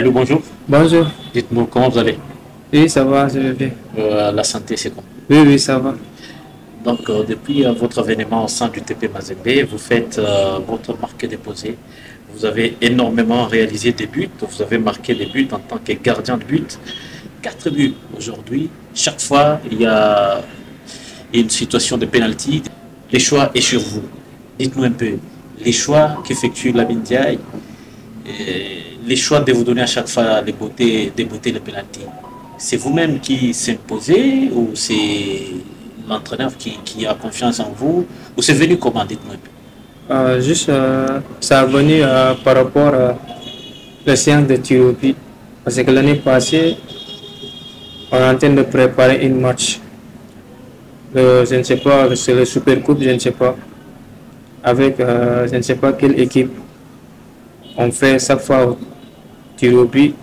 Allô, bonjour. Bonjour. Dites-moi comment vous allez. Oui, ça va, je vais bien. La santé, c'est comment? Oui, oui, ça va. Donc, depuis votre avènement au sein du TP Mazembe, vous faites votre marqué déposé. Vous avez énormément réalisé des buts. Vous avez marqué des buts en tant que gardien de but. 4 buts aujourd'hui. Chaque fois, il y a une situation de pénalty. Les choix est sur vous. Dites-nous un peu les choix qu'effectue Lamine Diaye, les choix de vous donner à chaque fois des beautés, les pénalty. C'est vous-même qui s'imposez ou c'est l'entraîneur qui a confiance en vous ou c'est venu comment? Dites-moi un peu. Juste, ça a venu par rapport à la séance de tir au but. Parce que l'année passée, on est en train de préparer une match. Je ne sais pas, c'est le Super Coupe, je ne sais pas. Avec je ne sais pas quelle équipe. On fait chaque fois tir au but.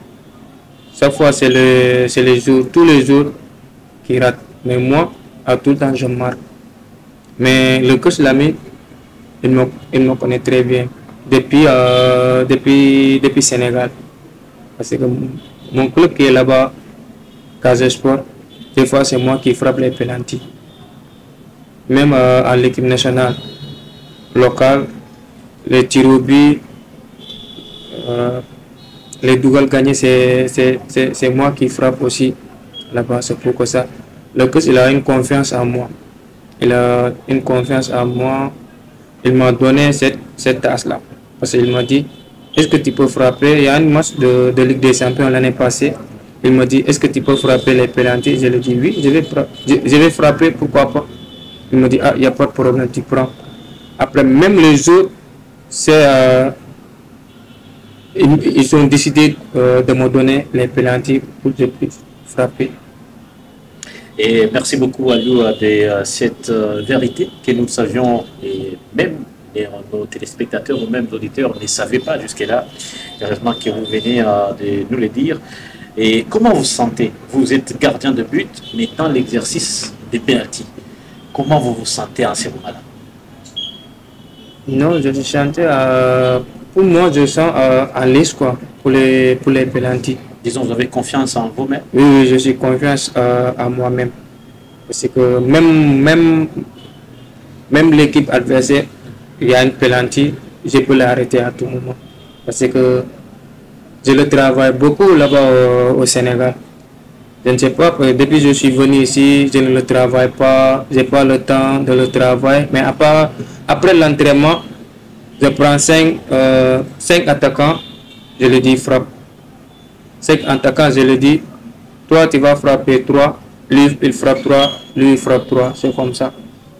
Chaque fois, c'est les jours, tous les jours qui ratent. Mais moi, à tout le temps, je marque. Mais le coach Lamine, il me connaît très bien. Depuis Sénégal. Parce que mon club qui est là-bas, Casa Sport, des fois, c'est moi qui frappe les pénaltys. Même à l'équipe nationale locale, les tirs au but, les doubles gagnés, c'est moi qui frappe aussi là-bas. C'est pourquoi ça. Le coach, il a une confiance en moi. Il a une confiance en moi. Il m'a donné cette tâche-là. Parce qu'il m'a dit, est-ce que tu peux frapper? Il y a un match de Ligue des Champions l'année passée. Il m'a dit, est-ce que tu peux frapper les pénaltys? Je lui ai dit, oui, je vais frapper, pourquoi pas? Il m'a dit, ah, il n'y a pas de problème, tu prends. Après, même les jours, ils ont décidé de me donner les pénaltys pour que je puisse frapper. Et merci beaucoup Aliou de cette vérité que nous savions et même nos téléspectateurs ou même auditeurs ne savaient pas jusque-là. Heureusement que vous venez de nous le dire. Et comment vous vous sentez? Vous êtes gardien de but, mais dans l'exercice des pénaltys, comment vous vous sentez en ce moment-là? Non, je chantais pour moi, je sens à l'aise quoi, pour les pénaltys. Disons, vous avez confiance en vous-même? Oui, oui, je suis confiance à moi-même. Parce que même l'équipe adversaire, il y a une pénalty, je peux l'arrêter à tout moment. Parce que je le travaille beaucoup là-bas au Sénégal. Je ne sais pas, depuis que je suis venu ici, je ne le travaille pas, je n'ai pas le temps de le travailler. Mais après l'entraînement, je prends 5 attaquants, je le dis frappe. 5 attaquants, je le dis, toi tu vas frapper 3, lui il frappe 3, lui il frappe 3, c'est comme ça.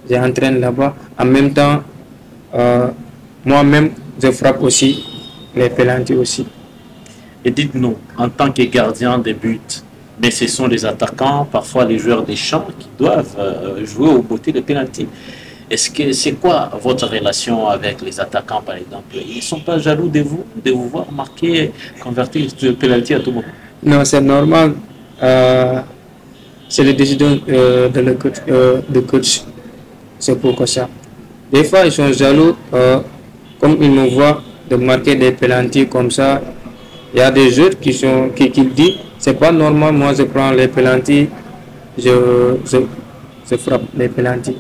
J'entraîne là-bas. En même temps, moi-même, je frappe aussi les pénaltys aussi. Et dites-nous, en tant que gardien de but, mais ce sont les attaquants, parfois les joueurs des champs qui doivent jouer aux beautés des pénaltys. Est-ce que c'est quoi votre relation avec les attaquants par exemple? Ils ne sont pas jaloux de vous voir marquer, convertir le pénalty à tout moment? Non, c'est normal. C'est la décision de coach. C'est pourquoi ça. Des fois, ils sont jaloux, comme ils me voient de marquer des pénaltys comme ça. Il y a des autres qui disent, c'est pas normal, moi je prends les pénaltys, je frappe les pénaltys.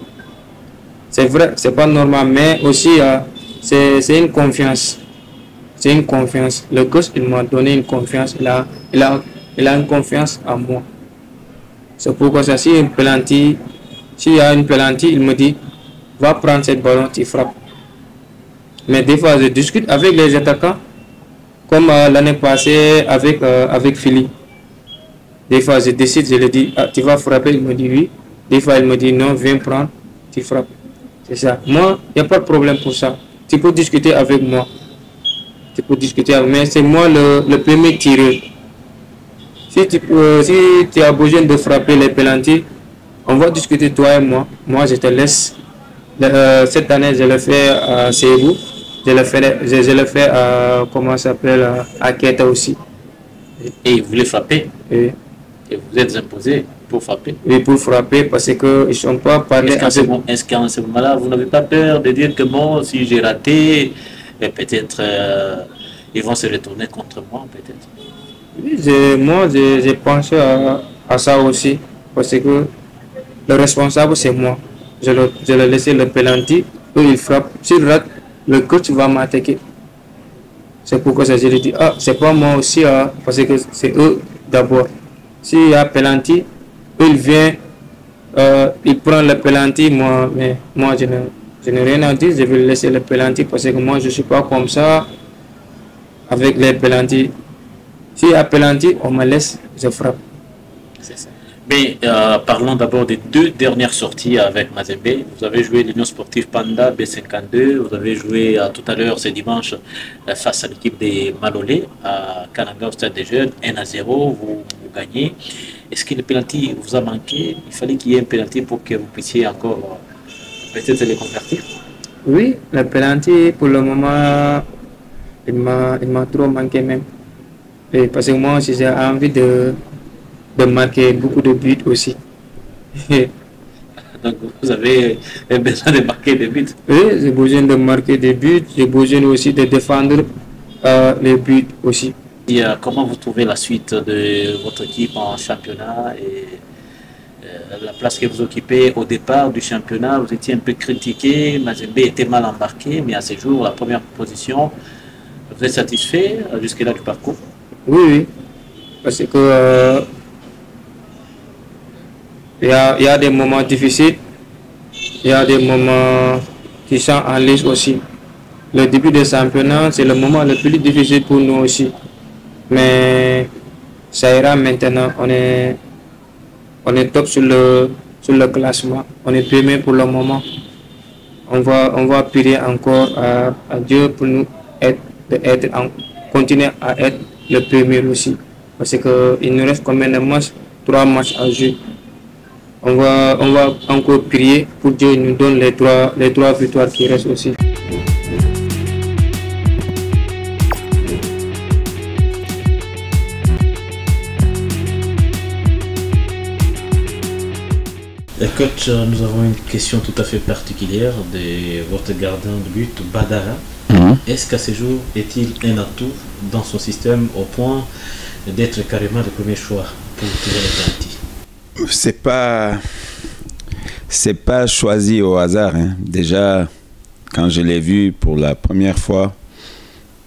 C'est vrai, c'est pas normal, mais aussi c'est une confiance. C'est une confiance. Le coach, il m'a donné une confiance. Il a une confiance en moi. C'est pourquoi ça, s'il y a une pénalty, il me dit, va prendre cette ballon, tu frappes. Mais des fois, je discute avec les attaquants, comme l'année passée avec Philippe. Des fois, je décide, je lui dis, ah, tu vas frapper, il me dit oui. Des fois, il me dit non, viens prendre, tu frappes. C'est ça. Moi, il n'y a pas de problème pour ça. Tu peux discuter avec moi. Tu peux discuter avec moi, mais c'est moi le premier tireur. Si tu as besoin de frapper les pénaltys, on va discuter toi et moi. Moi, je te laisse. Cette année, je le fais à Sébou. Je le fais à, comment ça s'appelle, à Keta aussi. Et vous voulez frapper? Oui. Et vous êtes imposé pour frapper? Oui, pour frapper, parce qu'ils ne sont pas parlé. Est-ce qu'en ce moment-là, vous n'avez pas peur de dire que bon, si j'ai raté, peut-être ils vont se retourner contre moi, peut-être? Oui, moi, j'ai pensé à ça aussi. Parce que le responsable, c'est moi. Je le laisse le penalty. Eux, ils frappent. S'il rate, le coach va m'attaquer. C'est pourquoi je lui dis, ah, c'est pas moi aussi, parce que c'est eux d'abord. S'il y a penalty, eux, ils viennent, ils prennent le penalty, mais moi, je n'ai rien à dire, je vais laisser le penalty parce que moi, je ne suis pas comme ça avec les penalty. S'il y a penalty, on me laisse, je frappe. C'est ça. Mais parlons d'abord des deux dernières sorties avec Mazembe. Vous avez joué l'Union sportive Panda B52. Vous avez joué tout à l'heure, c'est dimanche, face à l'équipe des Malolé à Kananga au Stade des Jeunes. 1-0, vous gagnez. Est-ce que le penalty vous a manqué? Il fallait qu'il y ait un penalty pour que vous puissiez encore peut-être les convertir? Oui, le penalty, pour le moment, il m'a trop manqué même. Et parce que moi aussi, j'ai envie de marquer beaucoup de buts aussi. Donc vous avez besoin de marquer des buts. Oui, j'ai besoin de marquer des buts, j'ai besoin aussi de défendre les buts aussi. Et, comment vous trouvez la suite de votre équipe en championnat et la place que vous occupez au départ du championnat? Vous étiez un peu critiqué, Mazembe était mal embarqué, mais à ce jour, la première position, vous êtes satisfait jusque-là du parcours? Oui, oui, parce que il y a des moments difficiles, il y a des moments qui sont en lice aussi. Le début du championnat, c'est le moment le plus difficile pour nous aussi. Mais ça ira maintenant, on est top sur le classement. On est premier pour le moment. On va prier encore à Dieu pour nous continuer à être le premier aussi. Parce qu'il nous reste combien de matchs? 3 matchs à jouer. On va encore prier pour Dieu nous donne les trois victoires qui restent aussi. Coach, nous avons une question tout à fait particulière de votre gardien de but, Badara. Est-ce qu'à ce jour, est-il un atout dans son système au point d'être carrément le premier choix pour tirer les penaltys? C'est pas choisi au hasard, hein. Déjà, quand je l'ai vu pour la première fois,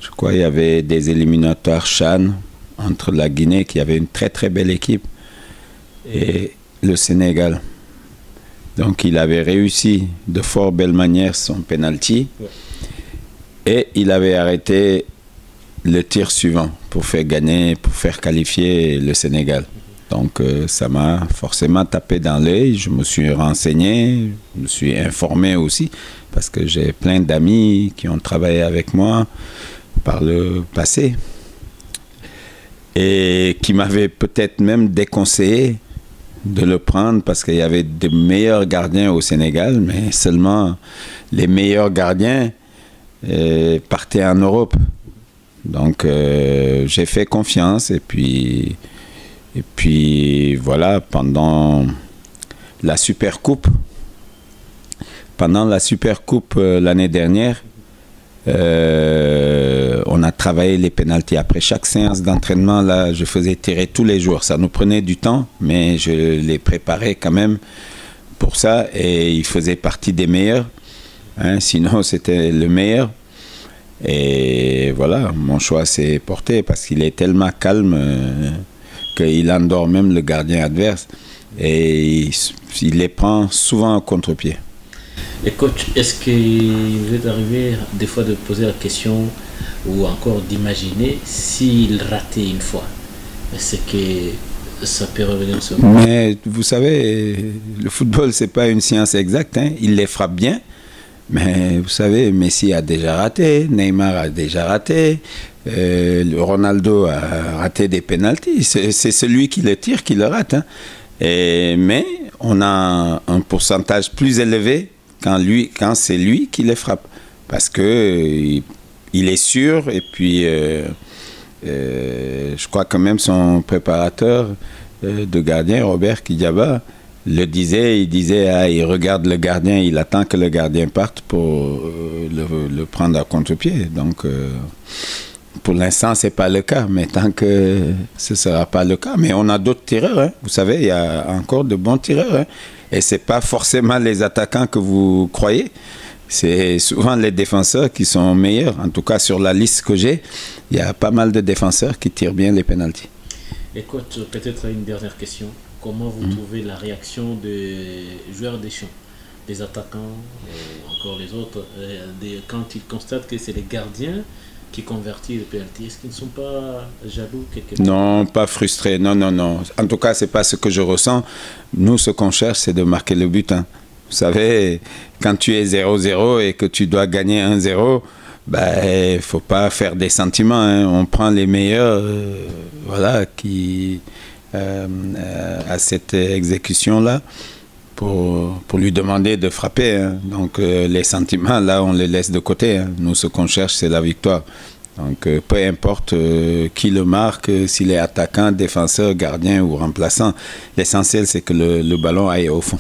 je crois qu'il y avait des éliminatoires CHAN entre la Guinée, qui avait une très très belle équipe, et le Sénégal. Donc il avait réussi de fort belle manière son penalty, et il avait arrêté le tir suivant pour faire gagner, pour faire qualifier le Sénégal. Donc ça m'a forcément tapé dans l'œil, je me suis renseigné, je me suis informé aussi, parce que j'ai plein d'amis qui ont travaillé avec moi par le passé, et qui m'avaient peut-être même déconseillé de le prendre, parce qu'il y avait de meilleurs gardiens au Sénégal, mais seulement les meilleurs gardiens partaient en Europe. Donc j'ai fait confiance, et puis voilà, pendant la Super Coupe l'année dernière, on a travaillé les pénaltys. Après chaque séance d'entraînement, là, je faisais tirer tous les jours. Ça nous prenait du temps, mais je les préparais quand même pour ça, et il faisait partie des meilleurs, hein, sinon c'était le meilleur. Et voilà, mon choix s'est porté parce qu'il est tellement calme qu'il endort même le gardien adverse, et il les prend souvent au contre-pied. Et coach, est-ce qu'il vous est arrivé des fois de poser la question ou encore d'imaginer s'il ratait une fois? Est-ce que ça peut revenir sur vous? Mais vous savez, le football, c'est pas une science exacte, hein. Il les frappe bien, mais vous savez, Messi a déjà raté, Neymar a déjà raté, Ronaldo a raté des pénaltys. C'est celui qui le tire qui le rate, hein. Mais on a un pourcentage plus élevé quand c'est lui qui les frappe, parce que il est sûr, et puis je crois que même son préparateur de gardien, Robert Kidjaba, il disait ah, il regarde le gardien, il attend que le gardien parte pour le prendre à contre-pied. Donc Pour l'instant, ce n'est pas le cas, mais tant que ce ne sera pas le cas. Mais on a d'autres tireurs, hein. Vous savez, il y a encore de bons tireurs, hein. Et ce n'est pas forcément les attaquants que vous croyez. C'est souvent les défenseurs qui sont meilleurs. En tout cas, sur la liste que j'ai, il y a pas mal de défenseurs qui tirent bien les pénaltys. Et coach, peut-être une dernière question. Comment vous trouvez la réaction des joueurs des champs, des attaquants, encore les autres, quand ils constatent que c'est les gardiens qui convertissent les pénaltys? Est-ce qu'ils ne sont pas jaloux quelque part? Non, pas frustrés. Non, non, non. En tout cas, ce n'est pas ce que je ressens. Nous, ce qu'on cherche, c'est de marquer le but, hein. Vous savez, quand tu es 0-0 et que tu dois gagner 1-0, il ne faut pas faire des sentiments, hein. On prend les meilleurs voilà, qui à cette exécution-là pour lui demander de frapper, hein. Donc les sentiments, là, on les laisse de côté, hein. Nous, ce qu'on cherche, c'est la victoire. Donc peu importe qui le marque, s'il est attaquant, défenseur, gardien ou remplaçant, l'essentiel, c'est que le ballon aille au fond.